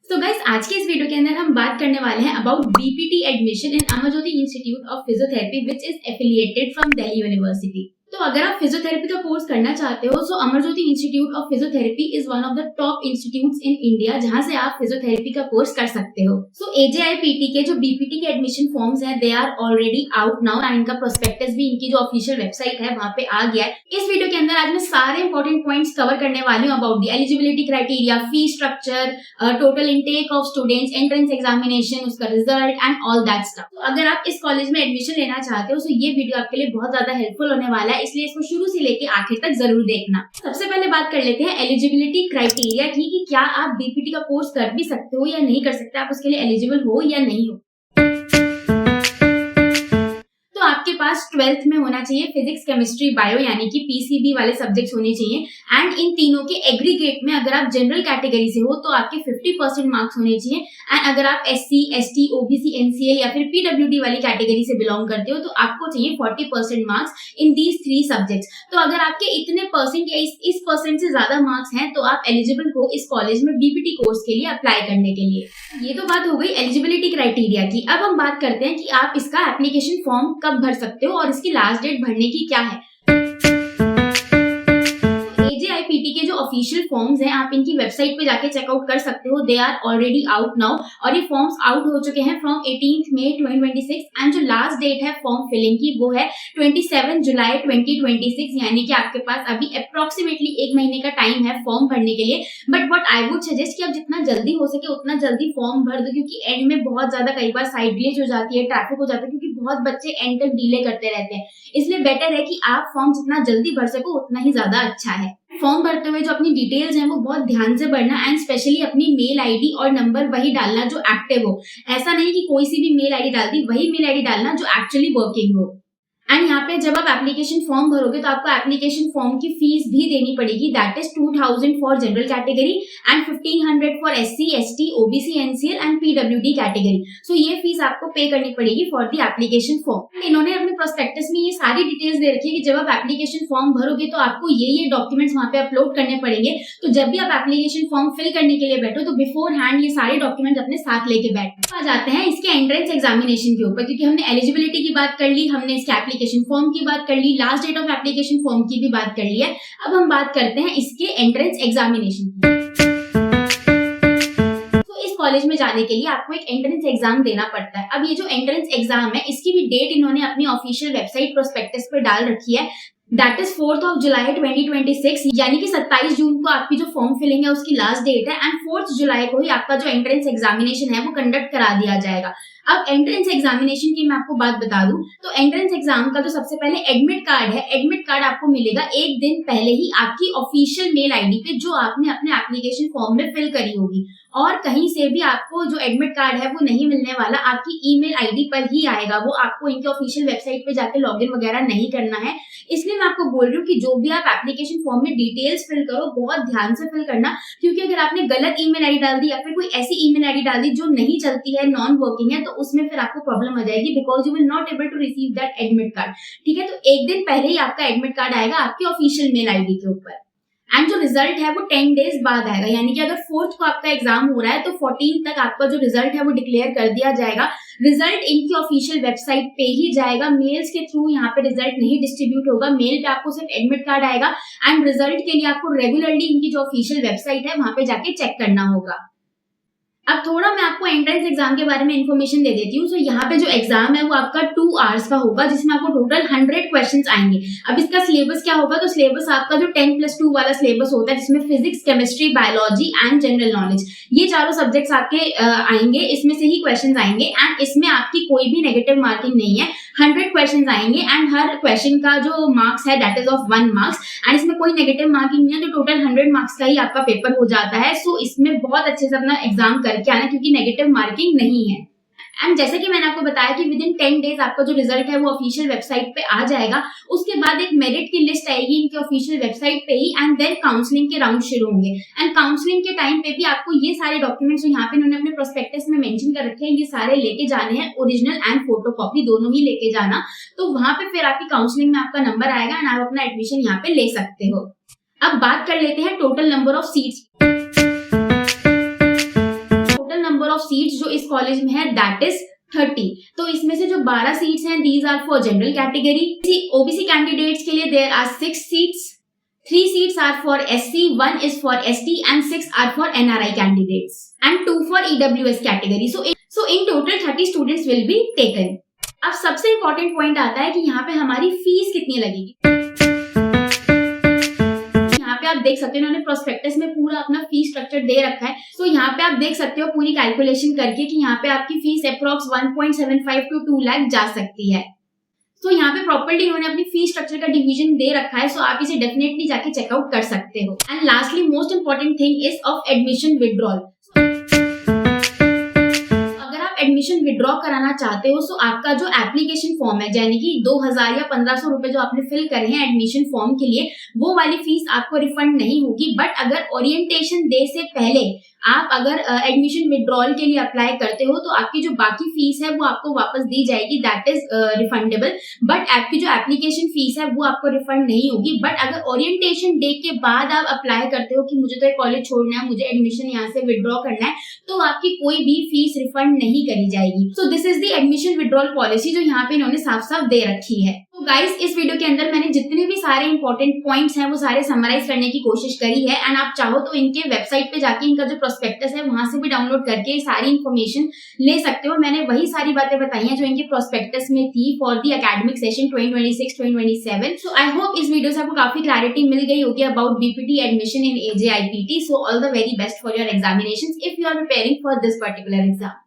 So guys, आज के इस वीडियो के अंदर हम बात करने वाले हैं about BPT admission in Amarjyoti institute of physiotherapy which is affiliated from Delhi university. तो अगर आप फिजियोथेरेपी का कोर्स करना चाहते हो, so Amarjyoti institute of physiotherapy is one of the top institutes in India जहां से आप फिजियोथेरेपी का कोर्स कर सकते हो। सो एजेआईपीटी के जो बीपीटी के एडमिशन फॉर्म्स हैं, they are already out now and इनका प्रोस्पेक्टस भी इनकी जो ऑफिशियल वेबसाइट है वहां पे आ गया है। इस वीडियो के अंदर आज मैं सारे इंपॉर्टेंट पॉइंट्स कवर करने वाली हूँ about the eligibility criteria, fee structure, total intake of students, entrance examination, उसका result and all that stuff. तो अगर आप इस कॉलेज में एडमिशन लेना चाहते हो, तो ये वीडियो आपके लिए बहुत ज्यादा हेल्पफुल होने वाला है, इसलिए इसको शुरू से लेके आखिर तक जरूर देखना। सबसे पहले बात कर लेते हैं एलिजिबिलिटी क्राइटेरिया की कि क्या आप बीपीटी का कोर्स कर भी सकते हो या नहीं कर सकते, आप उसके लिए एलिजिबल हो या नहीं हो। तो आपके पास 12th में होना चाहिए फिजिक्स, केमिस्ट्री, बायो यानी कि पीसीबी वाले सब्जेक्ट्स होने चाहिए एंड इन तीनों के एग्रीगेट में अगर आप जनरल कैटेगरी से हो तो आपके 50% मार्क्स होने चाहिए एंड अगर आप एससी, एसटी, ओबीसी, एनसीएल या फिर पीडब्ल्यूडी वाली कैटेगरी से बिलोंग करते हो तो आपको चाहिए 40% मार्क्स इन दीज 3 सब्जेक्ट्स। तो अगर आपके इतने परसेंट या इस परसेंट से ज्यादा मार्क्स हैं तो आप एलिजिबल हो इस कॉलेज में बीपीटी कोर्स के लिए अप्लाई करने के लिए। ये तो बात हो गई एलिजिबिलिटी क्राइटेरिया की। अब हम बात करते हैं कि आप इसका एप्लीकेशन फॉर्म कब भर सकते हो और इसकी लास्ट डेट भरने की क्या है। एजेआईपीटी के जो ऑफिशियल फॉर्म्स हैं, आप इनकी वेबसाइट पे जाके चेकआउट कर सकते हो। They are already out now और ये फॉर्म्स आउट हो चुके हैं फ्रॉम 18 मई 2026 एंड जो लास्ट डेट है फॉर्म फिलिंग की वो है 27 जुलाई 2026, यानी कि आपके पास अभी अप्रोक्सीमेटली 1 महीने का टाइम है फॉर्म भरने के लिए। But what I would suggest कि आप जितना जल्दी हो सके उतना जल्दी फॉर्म भर दो, क्योंकि एंड में बहुत ज्यादा कई बार साइड ग्लिच हो जाती है, ट्रैफिक हो जाता है, क्योंकि बहुत बच्चे एंड तक डिले करते रहते हैं। इसलिए बेटर है कि आप फॉर्म जितना जल्दी भर सको उतना ही ज्यादा अच्छा है। फॉर्म भरते हुए जो अपनी डिटेल्स हैं वो बहुत ध्यान से भरना एंड स्पेशली अपनी मेल आईडी और नंबर वही डालना जो एक्टिव हो। ऐसा नहीं कि कोई सी भी मेल आईडी डाल दी, वही मेल आईडी डालना जो एक्चुअली वर्किंग हो। एंड यहाँ पे जब आप एप्लीकेशन फॉर्म भरोगे तो आपको एप्लीकेशन फॉर्म की फीस भी देनी पड़ेगी, that is 2000 for general category and 1500 for SC, ST, OBC, NCL and PWD category. So ये फीस आपको पे करनी पड़ेगी फॉर द एप्लीकेशन फॉर्म। इन्होंने अपने प्रोस्पेक्टस में ये सारी डिटेल्स दे रखी है कि जब आप एप्लीकेशन फॉर्म भरोगे तो आपको ये डॉक्यूमेंट्स वहाँ पे अपलोड करने पड़ेंगे। तो जब भी आप एप्लीकेशन फॉर्म फिल करने के लिए बैठो तो बिफोर हैंड ये सारे डॉक्यूमेंट्स अपने साथ लेके बैठो। आ जाते हैं इसके एंट्रेंस एग्जामिनेशन के ऊपर, क्योंकि हमने एलिजिबिलिटी की बात कर ली, हमने इसके एप्लीकेशन फॉर्म की बात कर ली, last date of application form की भी बात कर ली है। अब हम बात करते हैं इसके एंट्रेंस एग्जामिनेशन की। तो इस कॉलेज में जाने के लिए आपको एक एंट्रेंस एग्जाम देना पड़ता है। अब ये जो एंट्रेंस एग्जाम है इसकी भी डेट इन्होंने अपनी ऑफिशियल वेबसाइट प्रोस्पेक्टस पर डाल रखी है, दैट इज 4 जुलाई 2026, यानी कि 27 जून को आपकी जो फॉर्म फिलिंग है उसकी लास्ट डेट है एंड 4 जुलाई को ही आपका जो एंट्रेंस एग्जामिनेशन है वो कंडक्ट करा दिया जाएगा। अब एंट्रेंस एग्जामिनेशन की मैं आपको बात बता दूं तो एंट्रेंस एग्जाम का जो सबसे पहले एडमिट कार्ड है, एडमिट कार्ड आपको मिलेगा एक दिन पहले ही आपकी ऑफिशियल मेल आईडी पे जो आपने अपने एप्लीकेशन फॉर्म में फिल करी होगी। और कहीं से भी आपको जो एडमिट कार्ड है वो नहीं मिलने वाला, आपकी ईमेल आईडी पर ही आएगा वो, आपको इनके ऑफिशियल वेबसाइट पे जाके लॉगिन वगैरह नहीं करना है। इसलिए मैं आपको बोल रही हूँ कि जो भी आप एप्लीकेशन फॉर्म में डिटेल्स फिल करो बहुत ध्यान से फिल करना, क्योंकि अगर आपने गलत ईमेल आईडी डाल दी या फिर कोई ऐसी ईमेल आईडी डाल दी जो नहीं चलती है, नॉन वर्किंग है, तो उसमें फिर आपको प्रॉब्लम आ जाएगी because you will not able to receive that admit card. ठीक है, तो एक दिन पहले ही आपका एडमिट कार्ड आएगा आपकी ऑफिशियल मेल आईडी के ऊपर एंड जो रिजल्ट है वो 10 डेज बाद आएगा, यानी कि अगर 4th को आपका एग्जाम हो रहा है तो 14 तक आपका जो रिजल्ट है वो डिक्लेयर कर दिया जाएगा। रिजल्ट इनकी ऑफिशियल वेबसाइट पे ही जाएगा, मेल्स के थ्रू यहाँ पे रिजल्ट नहीं डिस्ट्रीब्यूट होगा। मेल पे आपको सिर्फ एडमिट कार्ड आएगा एंड रिजल्ट के लिए आपको रेगुलरली इनकी जो ऑफिशियल वेबसाइट है वहां पे जाके चेक करना होगा। अब थोड़ा मैं आपको एंट्रेंस एग्जाम के बारे में इन्फॉर्मेशन दे देती हूँ। तो यहाँ पे जो एग्जाम है वो आपका 2 आवर्स का होगा, जिसमें आपको टोटल 100 क्वेश्चंस आएंगे। अब इसका सिलेबस क्या होगा, तो सिलेबस आपका जो 10+2 वाला सिलेबस होता है जिसमें physics, chemistry, biology and general knowledge ये चारों सब्जेक्ट्स आपके आएंगे, इसमें से ही क्वेश्चन आएंगे एंड इसमें आपकी कोई भी नेगेटिव मार्किंग नहीं है। 100 क्वेश्चन आएंगे एंड हर क्वेश्चन का जो मार्क्स है that is of 1 marks and इसमें कोई नेगेटिव मार्किंग नहीं है, तो टोटल 100 मार्क्स का ही आपका पेपर हो जाता है। सो इसमें बहुत अच्छे से अपना एग्जाम करके आना, क्योंकि नेगेटिव मार्किंग नहीं है। एंड जैसे कि मैंने आपको बताया कि विद इन 10 डेज आपका जो रिजल्ट है वो ऑफिशियल वेबसाइट पे आ जाएगा। उसके बाद एक मेरिट की लिस्ट आएगी इनकी ऑफिशियल वेबसाइट पे ही एंड देन काउंसलिंग के राउंड शुरू होंगे एंड काउंसलिंग के टाइम पे भी आपको ये सारे डॉक्यूमेंट्स जो यहाँ पे इन्होंने अपने प्रोस्पेक्टस में मेंशन कर रखे हैं ये सारे लेके जाने हैं, ओरिजिनल एंड फोटोकॉपी दोनों ही लेके जाना। तो वहां पे फिर आपकी काउंसलिंग में आपका नंबर आएगा एंड आप अपना एडमिशन यहाँ पे ले सकते हो। अब बात कर लेते हैं total number of seats. Of seats जो इस कॉलेज में है दैट इज 30। तो इसमें से जो 12 सीट्स हैं these are for general category. OBC candidates के लिए there are 6 seats, 3 seats are for SC, 1 is for ST and 6 are for NRI candidates and 2 for EWS category. So in total 30 students will be taken. अब सबसे important point आता है कि यहाँ पे हमारी फीस कितनी लगेगी। यहाँ पे आप देख सकते हो इन्होंने प्रोस्पेक्टस में पूरा अपना फीस स्ट्रक्चर दे रखा है। तो यहाँ पे आप देख सकते हो पूरी कैलकुलेशन करके कि यहाँ पे आपकी फीस अप्रॉक्स 1.75 to 2 लाख जा सकती है। तो यहाँ पे प्रॉपर्ली इन्होंने अपनी फीस स्ट्रक्चर का डिवीजन दे रखा है, सो आप इसे डेफिनेटली जाके चेकआउट कर सकते हो। And lastly most important thing is of admission withdrawal. अगर आप एडमिशन विड्रॉ कराना चाहते हो सो आपका जो एप्लीकेशन फॉर्म है यानी कि 2000 या 1500 रुपए जो आपने फिल करे हैं एडमिशन फॉर्म के लिए, वो वाली फीस आपको रिफंड नहीं होगी। बट अगर ओरिएंटेशन डे से पहले आप अगर एडमिशन विड्रॉल के लिए अप्लाई करते हो तो आपकी जो बाकी फीस है वो आपको वापस दी जाएगी, दैट इज रिफंडेबल। बट आपकी जो एप्लीकेशन फीस है वो आपको रिफंड नहीं होगी। बट अगर ओरिएंटेशन डे के बाद आप अप्लाई करते हो कि मुझे तो कॉलेज छोड़ना है, मुझे एडमिशन यहाँ से विड्रॉ करना है, तो आपकी कोई भी फीस रिफंड नहीं करी जाएगी। So this is the admission withdrawal policy जो यहाँ पे इन्होंने साफ साफ दे रखी है। तो गाइस इस वीडियो के अंदर मैंने जितने भी सारे इंपॉर्टेंट पॉइंट्स हैं वो सारे समराइज करने की कोशिश करी है। एंड आप चाहो तो इनके वेबसाइट पे जाके इनका जो प्रोस्पेक्टस है वहां से भी डाउनलोड करके सारी इन्फॉर्मेशन ले सकते हो। मैंने वही सारी बातें बताई हैं जो इनके प्रोस्पेक्टस में थी for the academic session 2026-2027। So I hope इस वीडियो से आपको काफी क्लैरिटी मिल गई होगी about BPT admission in AJIPT। So all the very best for your examinations if you are preparing for this particular exam.